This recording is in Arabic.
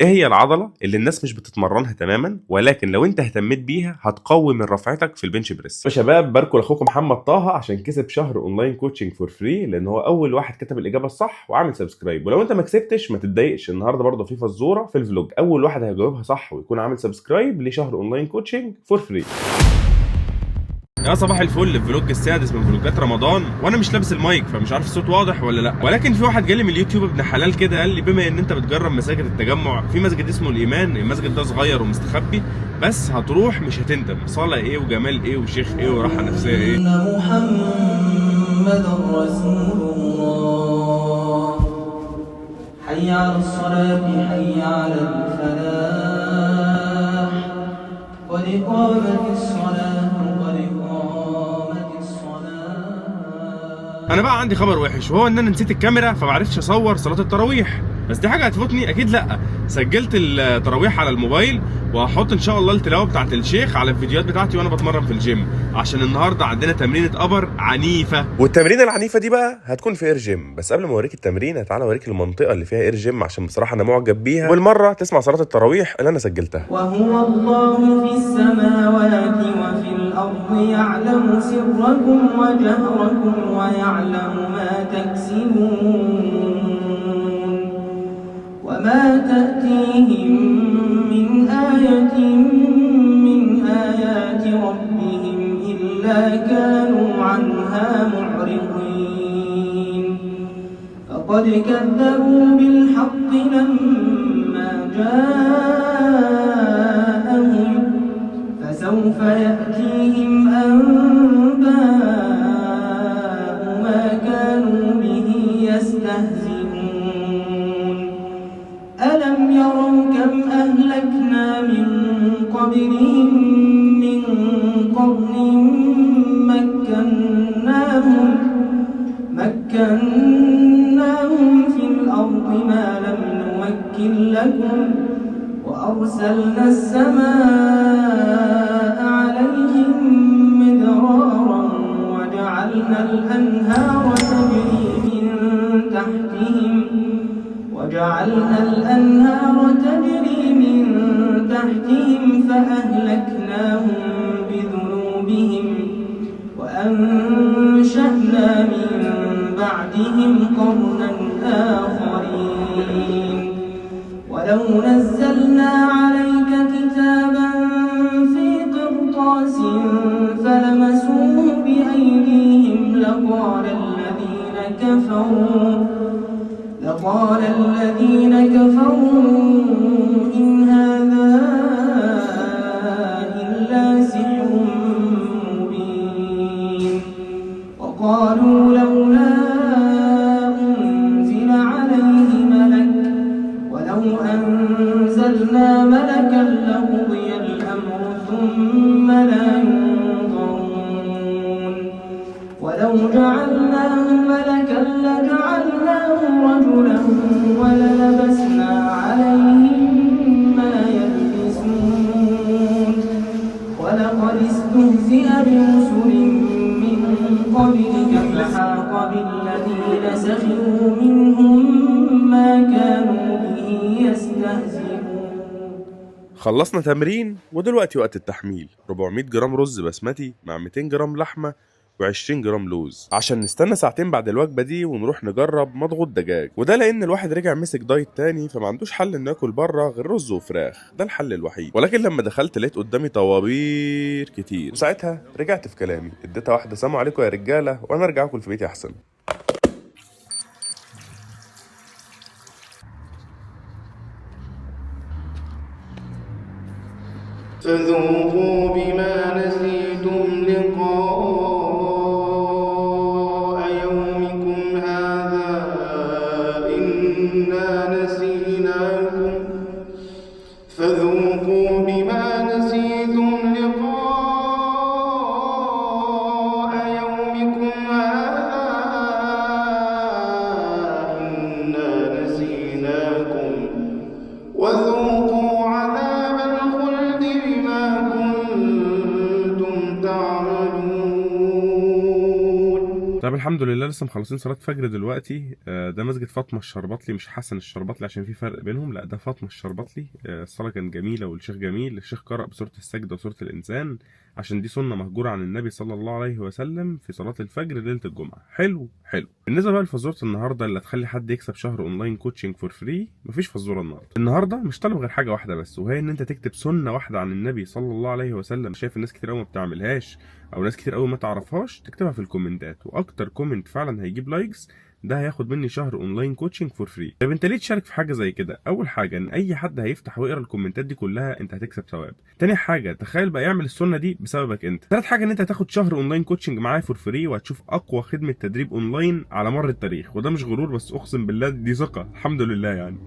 ايه هي العضله اللي الناس مش بتتمرنها تماما ولكن لو انت اهتميت بيها هتقوي من رفعتك في البنش بريس؟ فشباب باركوا لاخوكم محمد طه عشان كسب شهر اونلاين كوتشنج فور فري، لان هو اول واحد كتب الاجابه الصح وعامل سبسكرايب. ولو انت ما كسبتش ما تتضايقش، النهارده برضه في فزوره في الفلوج، اول واحد هيجاوبها صح ويكون عامل سبسكرايب لشهر اونلاين كوتشنج فور فري. يا صباح الفل، الفلوج السادس من فلوجات رمضان، وانا مش لابس المايك فمش عارف الصوت واضح ولا لا، ولكن في واحد جالي من اليوتيوب ابن حلال كده قال لي بما ان انت بتجرب مساجد التجمع، في مسجد اسمه الايمان، المسجد ده صغير ومستخبي بس هتروح مش هتندم، صلاه ايه وجمال ايه وشيخ ايه وراحه نفسيه ايه. إن محمدا رسول الله، حي على الصلاة حي على الفلاح، قد قامت الصلاة قد قامت الصلاة. انا بقى عندي خبر وحش، وهو ان انا نسيت الكاميرا فمعرفتش اصور صلاه التراويح، بس دي حاجه هتفوتني اكيد لا. سجلت التراويح على الموبايل وهحط ان شاء الله التلاوه بتاعت الشيخ على الفيديوهات بتاعتي وانا بتمرن في الجيم، عشان النهارده عندنا تمرينه ابر عنيفه، والتمرينه العنيفه دي بقى هتكون في اير جيم. بس قبل ما اوريك التمرين تعالى اوريك المنطقه اللي فيها اير جيم عشان بصراحه انا معجب بيها، والمره تسمع صلاه التراويح اللي انا سجلتها. وهو الله في السماوات وفي الأرض، يعلم سركم وجهركم ويعلم ما تكسبون، وما تأتيهم من آية من آيات ربهم إلا كانوا عنها معرضين، فقد كذبوا بالحق لما جاءهم، فسوف يأتيهم أنباء ما كانوا به يستهزئون. ألم يروا كم أهلكنا من قبلهم من قرن مكناهم في الأرض ما لم نمكن لكم، وأرسلنا السماء عليهم مدرارا وجعلنا الأنهار تجري من تحتهم فأهلكناهم بذنوبهم وأنشأنا من بعدهم قرنا آخرين. ولو نزلنا عليك كتابا في قرطاس فلمسوه بأيديهم لقال الذين كفروا إن هذا إلا سحر مبين، وقالوا لولا أنزل عليه ملك، ولو أنزلنا ملكا لقضي الأمر ثم لا ينظرون، ولو جعلناه ملكا لجعلناه رجلا وللبسنا عليهم ما يلبسون، ولقد استهزئ برسل من قبلك فحاق بالذين سخروا منهم ما كانوا به يستهزئون. خلصنا تمرين ودلوقتي وقت التحميل. 400 جرام رز بسمتي مع 200 جرام لحمه و20 جرام لوز، عشان نستنى ساعتين بعد الوجبه دي ونروح نجرب مضغوط دجاج، وده لان الواحد رجع مسك دايت تاني فما عندوش حل انه ياكل بره غير رز وفراخ، ده الحل الوحيد. ولكن لما دخلت لقيت قدامي طوابير كتير، وساعتها رجعت في كلامي اديتها واحده سلام عليكم يا رجاله وانا ارجع اكل في بيتي احسن. فذوقوا بما نسيتم لقاء يومكم هذا إنا نسيناكم فذوقوا بما نسيتم لقاء يومكم هذا إنا نسيناكم وذوقوا عذاب الخلد بما كنتم تعملون. طب الحمد لله لسه مخلصين صلاه فجر دلوقتي. ده مسجد فاطمه الشربطلي، مش حسن الشربطلي عشان في فرق بينهم، لا ده فاطمه الشربطلي. الصلاه كانت جميله والشيخ جميل. الشيخ قرأ بسوره السجده وسوره الانسان عشان دي سنه مهجوره عن النبي صلى الله عليه وسلم في صلاه الفجر ليله الجمعه. حلو حلو. بالنسبه بقى لفزوره النهارده اللي هتخلي حد يكسب شهر اونلاين كوتشنج فور فري، مفيش فزوره النهارده مش طالب غير حاجه واحده بس، وهي ان انت تكتب سنه واحده عن النبي صلى الله عليه وسلم شايف الناس كتير قوي ما بتعملهاش او ناس كتير قوي ما تعرفهاش، تكتبها في الكومنتات، واكتر كومنت فعلا هيجيب لايكس ده هياخد مني شهر اونلاين كوتشنج فور فري. طب انت ليه تشارك في حاجه زي كده؟ اول حاجه ان اي حد هيفتح ويقرا الكومنتات دي كلها انت هتكسب ثواب. تاني حاجه تخيل بقى يعمل السنه دي بسببك انت. تالت حاجه ان انت هتاخد شهر اونلاين كوتشنج معايا فور فري، وهتشوف اقوى خدمه تدريب اونلاين على مر التاريخ، وده مش غرور بس اقسم بالله دي ثقه الحمد لله يعني.